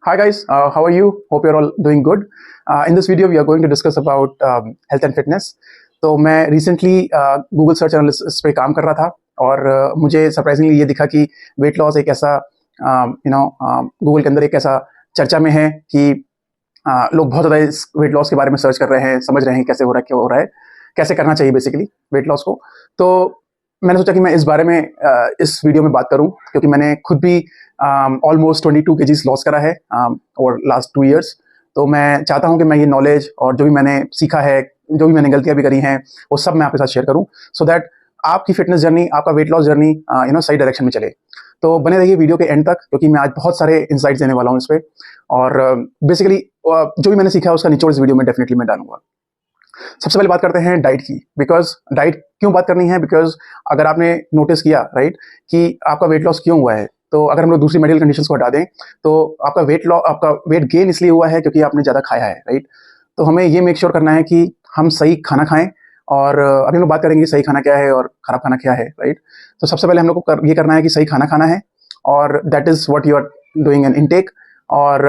Hi guys, how are you? Hope you're all doing good. In this video, we are going to discuss about health and fitness. तो मैं recently Google search analysis पे काम कर रहा था और मुझे सरप्राइजिंगली ये दिखा कि वेट लॉस एक ऐसा गूगल के अंदर एक ऐसा चर्चा में है कि लोग बहुत ज़्यादा इस वेट लॉस के बारे में सर्च कर रहे हैं, समझ रहे हैं कैसे हो रहा है, क्या हो रहा है, कैसे करना चाहिए बेसिकली वेट लॉस को। तो मैंने सोचा कि मैं इस बारे में इस वीडियो में बात करूं क्योंकि मैंने खुद भी ऑलमोस्ट 22 केजीज लॉस करा है और लास्ट 2 इयर्स। तो मैं चाहता हूं कि मैं ये नॉलेज और जो भी मैंने सीखा है, जो भी मैंने गलतियां भी करी हैं, वो सब मैं आपके साथ शेयर करूं सो दैट आपकी फिटनेस जर्नी, आपका वेट लॉस जर्नी सही डायरेक्शन में चले। तो बने रहिए वीडियो के एंड तक क्योंकि मैं आज बहुत सारे इंसाइट्स देने वाला हूँ इस पर और बेसिकली जो भी मैंने सीखा है उसका निचोड़ इस वीडियो में डेफिनेटली मैं डालूंगा। सबसे पहले बात करते हैं डाइट की। बिकॉज डाइट क्यों बात करनी है, बिकॉज अगर आपने नोटिस किया राइट कि आपका वेट लॉस क्यों हुआ है, तो अगर हम लोग दूसरी मेडिकल कंडीशंस को हटा दें तो आपका वेट गेन इसलिए हुआ है क्योंकि आपने ज़्यादा खाया है राइट। तो हमें ये मेक श्योर करना है कि हम सही खाना खाएं और अभी हम लोग बात करेंगे सही खाना क्या है और खराब खाना क्या है राइट। तो सबसे पहले हम लोग को ये करना है कि सही खाना खाना है और that is what you are doing an intake. और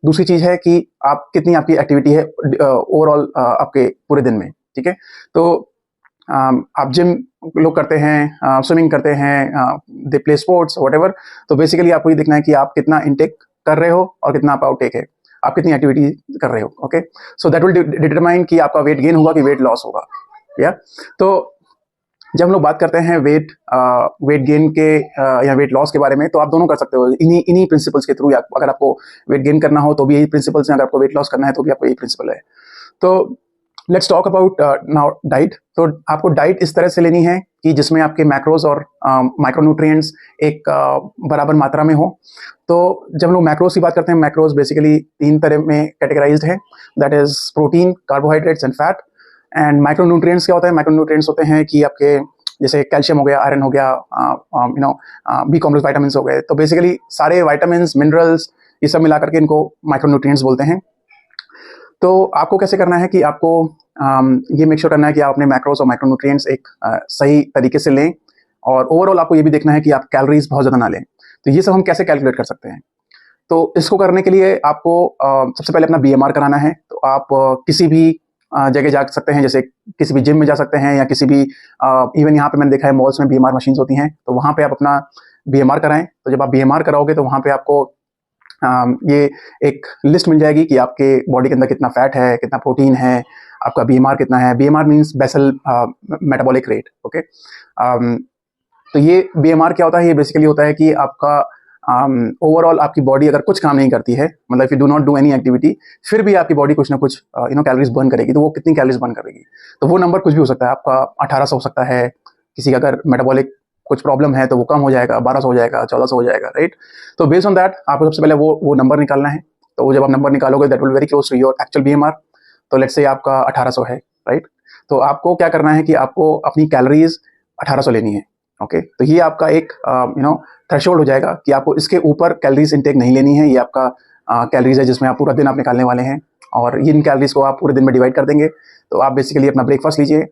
दूसरी चीज़ है कि आप कितनी आपकी एक्टिविटी है ओवरऑल आपके पूरे दिन में, ठीक है। तो आप जिम लोग करते हैं, स्विमिंग करते हैं, दे प्ले स्पोर्ट्स व्हाटएवर। तो बेसिकली आपको ये देखना है कि आप कितना इनटेक कर रहे हो और कितना आपका आउटटेक है, आप कितनी एक्टिविटी कर रहे हो। Okay, so that will determine कि आपका वेट गेन होगा कि वेट लॉस होगा। या तो जब हम लोग बात करते हैं वेट गेन के या वेट लॉस के बारे में, तो आप दोनों कर सकते हो इन्हीं प्रिंसिपल्स के थ्रू। अगर आपको वेट गेन करना हो तो भी यही प्रिंसिपल्स हैं, अगर आपको वेट लॉस करना है तो भी आपको यही प्रिंसिपल है। तो let's talk about now diet. तो आपको डाइट इस तरह से लेनी है कि जिसमें आपके मैक्रोज और माइक्रोन्यूट्रिएंट्स एक बराबर मात्रा में हो। तो जब हम लोग मैक्रोज की बात करते हैं, मैक्रोज बेसिकली 3 तरह में कैटेगराइज्ड है, that is protein, carbohydrates and fat. And micronutrients क्या होता है? माइक्रोन्यूट्रिएंट्स होते हैं कि आपके जैसे कैल्शियम हो गया, आयरन हो गया, बी कॉम्प्लेक्स विटामिन्स हो गए। तो बेसिकली सारे विटामिन्स, मिनरल्स, ये सब मिला करके इनको माइक्रोन्यूट्रिएंट्स बोलते हैं। तो आपको कैसे करना है कि आपको ये मेक श्योर करना है कि आप अपने मैक्रोस और माइक्रोन्यूट्रिएंट्स एक सही तरीके से लें और ओवरऑल आपको ये भी देखना है कि आप कैलोरीज बहुत ज़्यादा ना लें। तो ये सब हम कैसे कैलकुलेट कर सकते हैं? तो इसको करने के लिए आपको सबसे पहले अपना BMR कराना है। तो आप किसी भी जगह जा सकते हैं, जैसे किसी भी जिम में जा सकते हैं या किसी भी इवन यहाँ पे मैंने देखा है मॉल्स में BMR मशीन्स होती हैं, तो वहाँ पे आप अपना BMR कराएं। तो जब आप BMR कराओगे तो वहाँ पे आपको ये एक लिस्ट मिल जाएगी कि आपके बॉडी के अंदर कितना फैट है, कितना प्रोटीन है, आपका BMR कितना है। BMR means basal metabolic rate. Okay, तो ये BMR क्या होता है? ये बेसिकली होता है कि आपका ओवरऑल आपकी बॉडी अगर कुछ काम नहीं करती है, मतलब if you do not do any activity, फिर भी आपकी बॉडी कुछ ना कुछ कैलोरीज बर्न करेगी। तो वो कितनी कैलोरीज बर्न करेगी? तो वो नंबर कुछ भी हो सकता है। आपका 1800 हो सकता है, किसी का अगर मेटाबॉलिक कुछ प्रॉब्लम है तो वो कम हो जाएगा, 1200 हो जाएगा, 1400 हो जाएगा राइट। तो बेस्ड ऑन दैट आपको सबसे पहले वो नंबर निकालना है। तो जब आप नंबर निकालोगे that will very close to your actual BMR। तो लेट्स से आपका 1800 है राइट। तो आपको क्या करना है कि आपको अपनी कैलोरीज 1800 लेनी है। ओके, तो ये आपका एक थ्रेशोल्ड हो जाएगा कि आपको इसके ऊपर कैलोरीज इनटेक नहीं लेनी है। ये आपका कैलोरीज है जिसमें आप पूरा दिन आप निकालने वाले हैं और इन कैलोरीज को आप पूरे दिन में डिवाइड कर देंगे। तो आप बेसिकली अपना ब्रेकफास्ट लीजिए,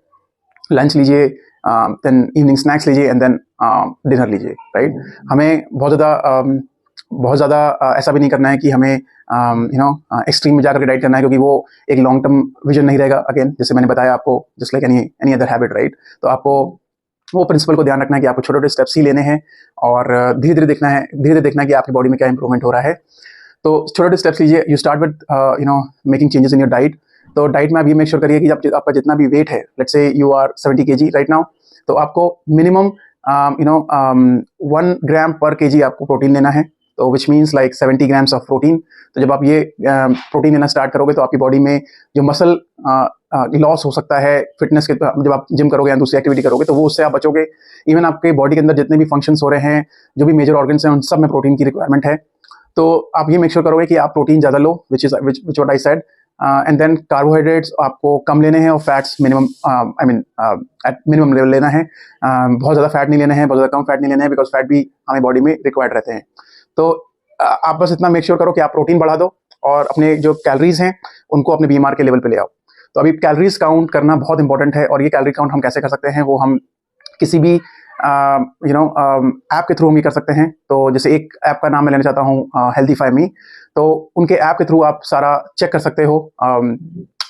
लंच लीजिए, देन इवनिंग स्नैक्स लीजिए एंड देन डिनर लीजिए राइट। हमें बहुत ज़्यादा ऐसा भी नहीं करना है कि हमें एक्सट्रीम में जाकर डाइट करना है, क्योंकि वो एक लॉन्ग टर्म विजन नहीं रहेगा। अगेन जैसे मैंने बताया आपको, just like any other habit right. तो आपको वो प्रिंसिपल को ध्यान रखना है कि आपको छोटे छोटे स्टेप्स ही लेने हैं और धीरे धीरे देखना है कि आपकी बॉडी में क्या इंप्रूवमेंट हो रहा है। तो छोटे छोटे स्टेप्स लीजिए। You start with making changes in your diet. तो डाइट में आप ये मेक श्योर करिए कि आपका जितना भी वेट है, let's say you are 70 kg right now, तो आपको मिनिमम 1 ग्राम पर kg आपको प्रोटीन लेना है। तो which means like 70 grams of protein. तो जब आप ये प्रोटीन लेना स्टार्ट करोगे तो आपकी बॉडी में जो मसल लॉस हो सकता है फिटनेस के, जब आप जिम करोगे या दूसरी एक्टिविटी करोगे तो वो उससे आप बचोगे। इवन आपके बॉडी के अंदर जितने भी फंक्शंस हो रहे हैं, जो भी मेजर ऑर्गन्स हैं, उन सब में प्रोटीन की रिक्वायरमेंट है। तो आप ये मेक श्योर करोगे कि आप प्रोटीन ज़्यादा लो, which what I said. And then carbohydrates आपको कम लेने हैं और fats minimum at minimum level लेना है। बहुत ज़्यादा फैट नहीं लेना है, बहुत ज़्यादा कम फैट नहीं लेना है, बिकॉज फैट भी हमें बॉडी में रिक्वायर्ड रहते हैं। तो आप बस इतना मेक श्योर करो कि आप प्रोटीन बढ़ा दो और अपने जो कैलोरीज हैं उनको अपने BMR के लेवल पे ले आओ। तो अभी कैलोरीज काउंट करना बहुत इंपॉर्टेंट है और ये कैलोरी काउंट हम कैसे कर सकते हैं? वो हम किसी भी ऐप के थ्रू हम ये कर सकते हैं। तो जैसे एक ऐप का नाम मैं लेना चाहता हूँ, हेल्थीफाई मी। तो उनके ऐप के थ्रू आप सारा चेक कर सकते हो।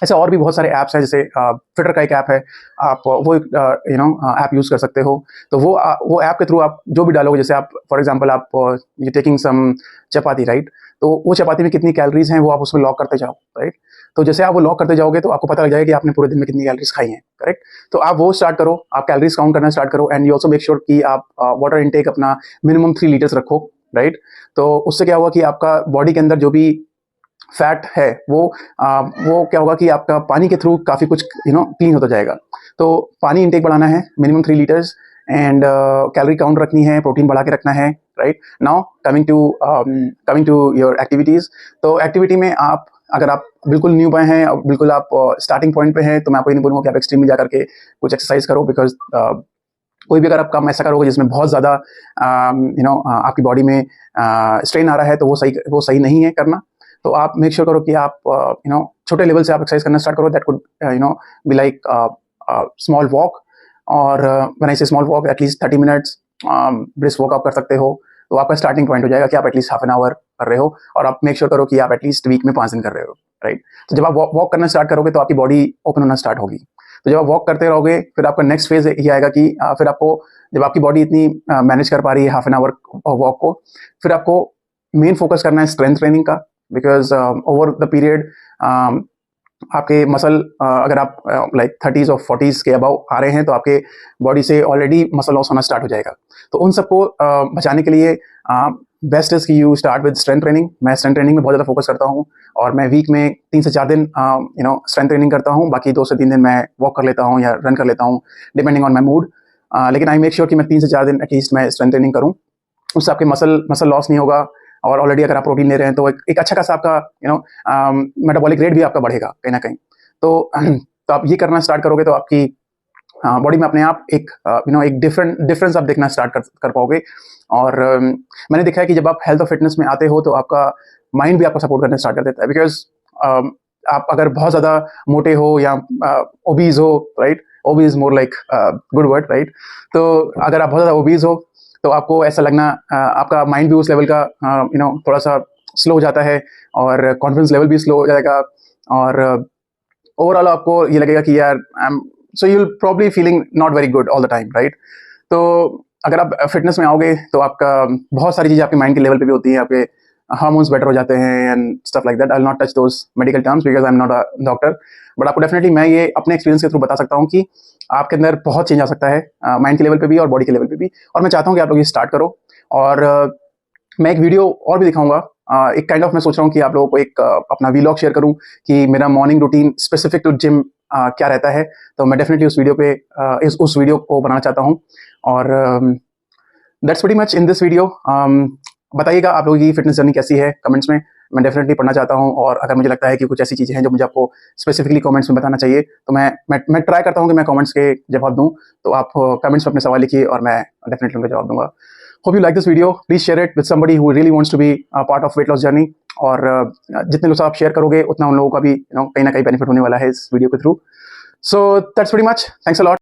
ऐसे और भी बहुत सारे ऐप्स हैं, जैसे फिटर का एक ऐप है, आप वो ऐप यूज़ कर सकते हो। तो वो ऐप के थ्रू आप जो भी डालोगे, जैसे आप फॉर एग्जांपल आप you taking some chapati, right, तो वो चपाती में कितनी कैलोरीज हैं वो आप उसमें लॉक करते जाओ, राइट। तो जैसे आप वो लॉक करते जाओगे तो आपको पता लग जाएगा कि आपने पूरे दिन में कितनी कैलोरीज खाई हैं, करेक्ट। तो आप वो स्टार्ट करो, आप कैलोरीज काउंट करना स्टार्ट करो, and you also make sure कि आप वाटर इनटेक अपना मिनिमम 3 लीटर्स रखो, राइट। तो उससे क्या होगा कि आपका बॉडी के अंदर जो भी फैट है वो क्या होगा कि आपका पानी के थ्रू काफ़ी कुछ क्लीन होता जाएगा। तो पानी इंटेक बढ़ाना है, minimum 3 litres, and calorie count रखनी है, प्रोटीन बढ़ा के रखना है, right. Now coming to your activities. तो एक्टिविटी में अगर आप बिल्कुल न्यू बॉय हैं, बिल्कुल आप स्टार्टिंग पॉइंट पे हैं, तो मैं आपको ये नहीं बोलूँगा कि आप एक्सट्रीम में जा करके कुछ एक्सरसाइज करो, बिकॉज कोई भी अगर आप काम ऐसा करोगे जिसमें बहुत ज़्यादा आपकी बॉडी में स्ट्रेन आ रहा है, तो वो सही नहीं है करना। तो आप मेक श्योर करो कि आप छोटे लेवल से आप एक्सरसाइज करना स्टार्ट करो। That could be like small walk, और व्हेन आई से small walk, at least 30 minutes brisk walk आप कर सकते हो। तो आपका स्टार्टिंग पॉइंट हो जाएगा कि आप एटलीस्ट हाफ एन आवर कर रहे हो, और आप मेक श्योर करो कि आप एटलीस्ट वीक में 5 दिन कर रहे हो, राइट। तो जब आप वॉक करना स्टार्ट करोगे तो आपकी बॉडी ओपन होना स्टार्ट होगी। तो जब आप वॉक करते रहोगे, फिर आपका नेक्स्ट फेज ये आएगा कि फिर आपको, जब आपकी बॉडी इतनी मैनेज कर पा रही है हाफ एन आवर वॉक को, फिर आपको मेन फोकस करना है स्ट्रेंथ ट्रेनिंग का, बिकॉज ओवर द पीरियड आपके मसल, अगर आप लाइक 30s और 40s के अबाव आ रहे हैं, तो आपके बॉडी से ऑलरेडी मसल लॉस होना स्टार्ट हो जाएगा। तो उन सबको बचाने के लिए बेस्ट इज कि you start with strength training. मैं स्ट्रेंथ ट्रेनिंग में बहुत ज़्यादा फोकस करता हूँ, और मैं वीक में 3 से 4 दिन स्ट्रेंथ ट्रेनिंग करता हूँ। बाकी 2 से 3 दिन मैं वॉक कर लेता हूँ या रन कर लेता हूँ, डिपेंडिंग ऑन माई मूड। लेकिन आई मेक श्योर कि मैं 3 से 4 दिन एटलीस्ट मैं स्ट्रेंथ ट्रेनिंग करूँ। उससे आपके मसल लॉस नहीं होगा, और ऑलरेडी अगर आप प्रोटीन ले रहे हैं तो एक अच्छा खासा आपका मेटाबॉलिक रेट भी आपका बढ़ेगा कहीं ना कहीं। तो आप ये करना स्टार्ट करोगे तो आपकी बॉडी में अपने आप एक एक डिफरेंस आप देखना स्टार्ट कर पाओगे। और मैंने देखा है कि जब आप हेल्थ और फिटनेस में आते हो तो आपका माइंड भी आपको सपोर्ट करना स्टार्ट कर देता है, बिकॉज आप अगर बहुत ज़्यादा मोटे हो या ओबीज हो, right, obese more like good word, right. तो अगर आप बहुत ज़्यादा ओबीज हो तो आपको ऐसा लगना, आपका माइंड भी उस लेवल का थोड़ा सा स्लो हो जाता है, और कॉन्फिडेंस लेवल भी स्लो हो जाएगा, और ओवरऑल आपको ये लगेगा कि यार so you will probably feeling not very good all the time, right. तो अगर आप फिटनेस में आओगे तो आपका बहुत सारी चीज़ें आपके माइंड के लेवल पे भी होती हैं, आपके हार्मोन्स बेटर हो जाते हैं and stuff like that. I will not touch those medical terms because I am not a doctor, but आपको डेफिनेटली मैं ये अपने एक्सपीरियंस के थ्रू बता सकता हूँ कि आपके अंदर बहुत चेंज आ सकता है, माइंड के लेवल पे भी और बॉडी के लेवल पे भी। और मैं चाहता हूँ कि आप लोग ये स्टार्ट करो, और मैं एक वीडियो और भी दिखाऊंगा। एक काइंड ऑफ मैं सोच रहा हूँ कि आप लोगों को एक अपना वीलॉग शेयर करूँ कि मेरा morning routine specific to gym क्या रहता है। तो मैं डेफिनेटली उस वीडियो पे उस वीडियो को बनाना चाहता हूँ। और that's pretty much in this video. बताइएगा आप लोगों की फिटनेस जर्नी कैसी है कमेंट्स में, मैं डेफिनेटली पढ़ना चाहता हूँ। और अगर मुझे लगता है कि कुछ ऐसी चीज़ें हैं जो मुझे आपको स्पेसिफिकली कमेंट्स में बताना चाहिए, तो मैं ट्राई करता हूँ कि मैं कमेंट्स के जवाब दूँ। तो आप कमेंट्स में अपने सवाल लिखिए और मैं डेफिनेटली उनका जवाब दूंगा। Hope you like this video, please share it with somebody who really wants to be part of weight loss journey. और जितने लोग आप शेयर करोगे उतना उन लोगों का भी कहीं ना कहीं बेनिफिट होने वाला है इस वीडियो के through. So that's pretty much, thanks a lot.